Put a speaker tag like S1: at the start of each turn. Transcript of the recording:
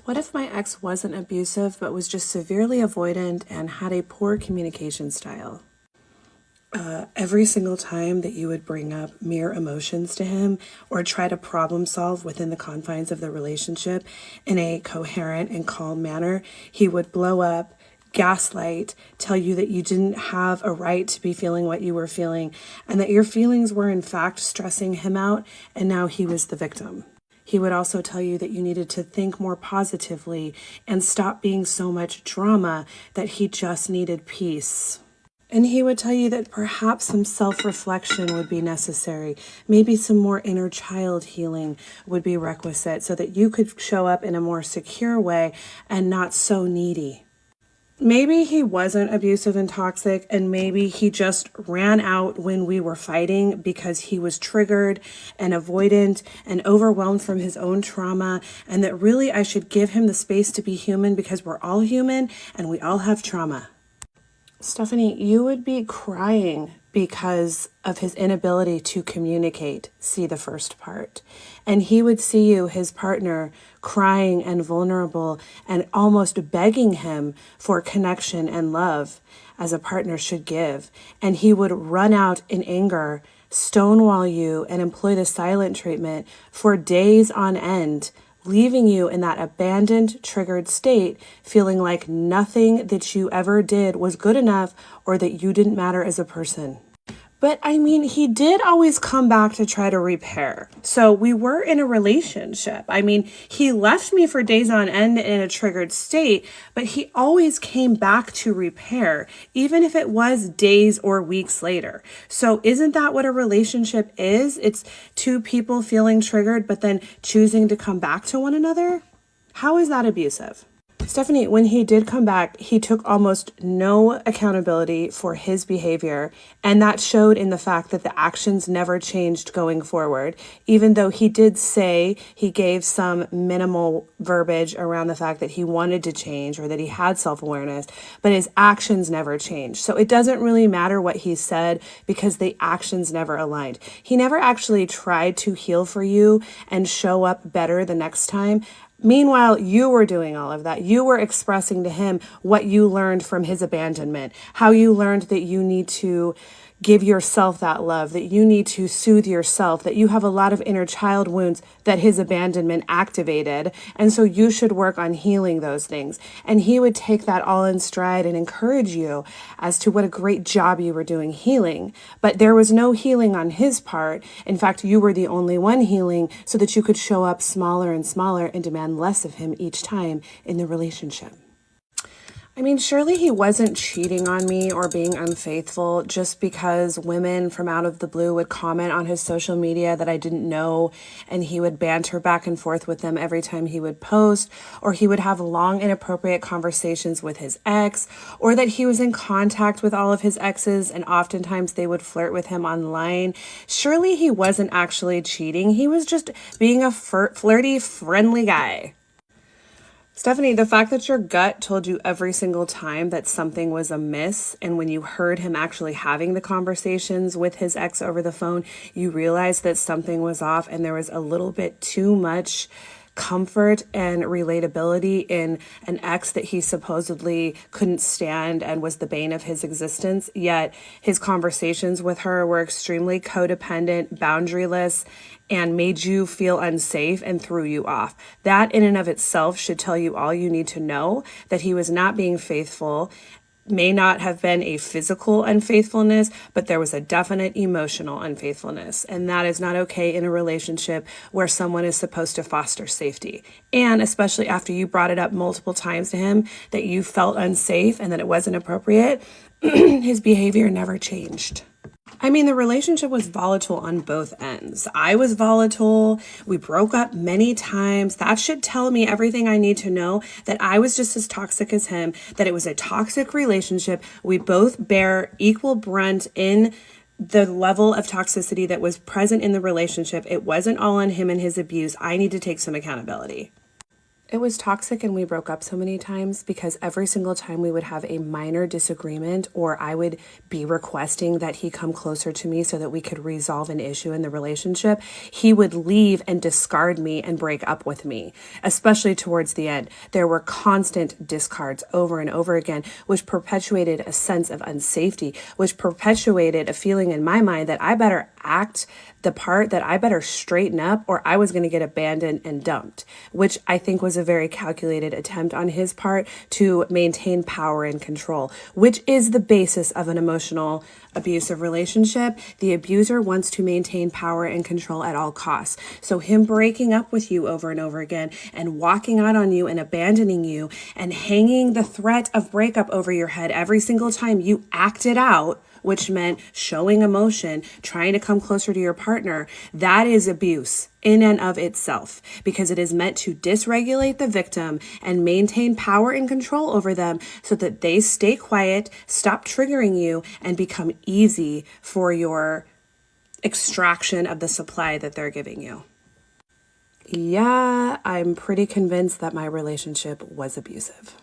S1: What if my ex wasn't abusive but was just severely avoidant and had a poor communication style? Every single time that you would bring up mere emotions to him or try to problem solve within the confines of the relationship in a coherent and calm manner, he would blow up, gaslight, tell you that you didn't have a right to be feeling what you were feeling, and that your feelings were in fact stressing him out, and now he was the victim. He would also tell you that you needed to think more positively and stop being so much drama, that he just needed peace. And he would tell you that perhaps some self-reflection would be necessary. Maybe some more inner child healing would be requisite so that you could show up in a more secure way and not so needy. Maybe he wasn't abusive and toxic, and maybe he just ran out when we were fighting because he was triggered and avoidant and overwhelmed from his own trauma, and that really I should give him the space to be human because we're all human and we all have trauma. Stephanie, you would be crying because of his inability to communicate, see the first part. And he would see you, his partner, crying and vulnerable and almost begging him for connection and love as a partner should give. And he would run out in anger, stonewall you, and employ the silent treatment for days on end, leaving you in that abandoned, triggered state, feeling like nothing that you ever did was good enough or that you didn't matter as a person. But I mean, he did always come back to try to repair. So we were in a relationship. I mean, he left me for days on end in a triggered state, but he always came back to repair, even if it was days or weeks later. So isn't that what a relationship is? It's two people feeling triggered, but then choosing to come back to one another? How is that abusive? Stephanie, when he did come back, he took almost no accountability for his behavior, and that showed in the fact that the actions never changed going forward, even though he did say he gave some minimal verbiage around the fact that he wanted to change or that he had self-awareness, but his actions never changed. So it doesn't really matter what he said because the actions never aligned. He never actually tried to heal for you and show up better the next time. Meanwhile, you were doing all of that. You were expressing to him what you learned from his abandonment, how you learned that you need to give yourself that love, that you need to soothe yourself, that you have a lot of inner child wounds that his abandonment activated. And so you should work on healing those things. And he would take that all in stride and encourage you as to what a great job you were doing healing. But there was no healing on his part. In fact, you were the only one healing so that you could show up smaller and smaller and demand less of him each time in the relationship. I mean, surely he wasn't cheating on me or being unfaithful just because women from out of the blue would comment on his social media that I didn't know, and he would banter back and forth with them every time he would post, or he would have long inappropriate conversations with his ex, or that he was in contact with all of his exes and oftentimes they would flirt with him online. Surely he wasn't actually cheating. He was just being a flirty, friendly guy. Stephanie, the fact that your gut told you every single time that something was amiss, and when you heard him actually having the conversations with his ex over the phone, you realized that something was off and there was a little bit too much comfort and relatability in an ex that he supposedly couldn't stand and was the bane of his existence, yet his conversations with her were extremely codependent, boundaryless, and made you feel unsafe and threw you off. That in and of itself should tell you all you need to know, that he was not being faithful. May not have been a physical unfaithfulness, but there was a definite emotional unfaithfulness. And that is not okay in a relationship where someone is supposed to foster safety. And especially after you brought it up multiple times to him that you felt unsafe and that it wasn't appropriate, his behavior never changed. I mean, the relationship was volatile on both ends. I was volatile. We broke up many times. That should tell me everything I need to know, that I was just as toxic as him, that it was a toxic relationship. We both bear equal brunt in the level of toxicity that was present in the relationship. It wasn't all on him and his abuse. I need to take some accountability. It was toxic and we broke up so many times because every single time we would have a minor disagreement or I would be requesting that he come closer to me so that we could resolve an issue in the relationship, he would leave and discard me and break up with me, especially towards the end. There were constant discards over and over again, which perpetuated a sense of unsafety, which perpetuated a feeling in my mind that I better act the part, that I better straighten up or I was going to get abandoned and dumped, which I think was a very calculated attempt on his part to maintain power and control, which is the basis of an emotional abusive relationship. The abuser wants to maintain power and control at all costs. So him breaking up with you over and over again and walking out on you and abandoning you and hanging the threat of breakup over your head every single time you acted out, which meant showing emotion, trying to come closer to your partner, that is abuse in and of itself, because it is meant to dysregulate the victim and maintain power and control over them so that they stay quiet, stop triggering you, and become easy for your extraction of the supply that they're giving you. Yeah, I'm pretty convinced that my relationship was abusive.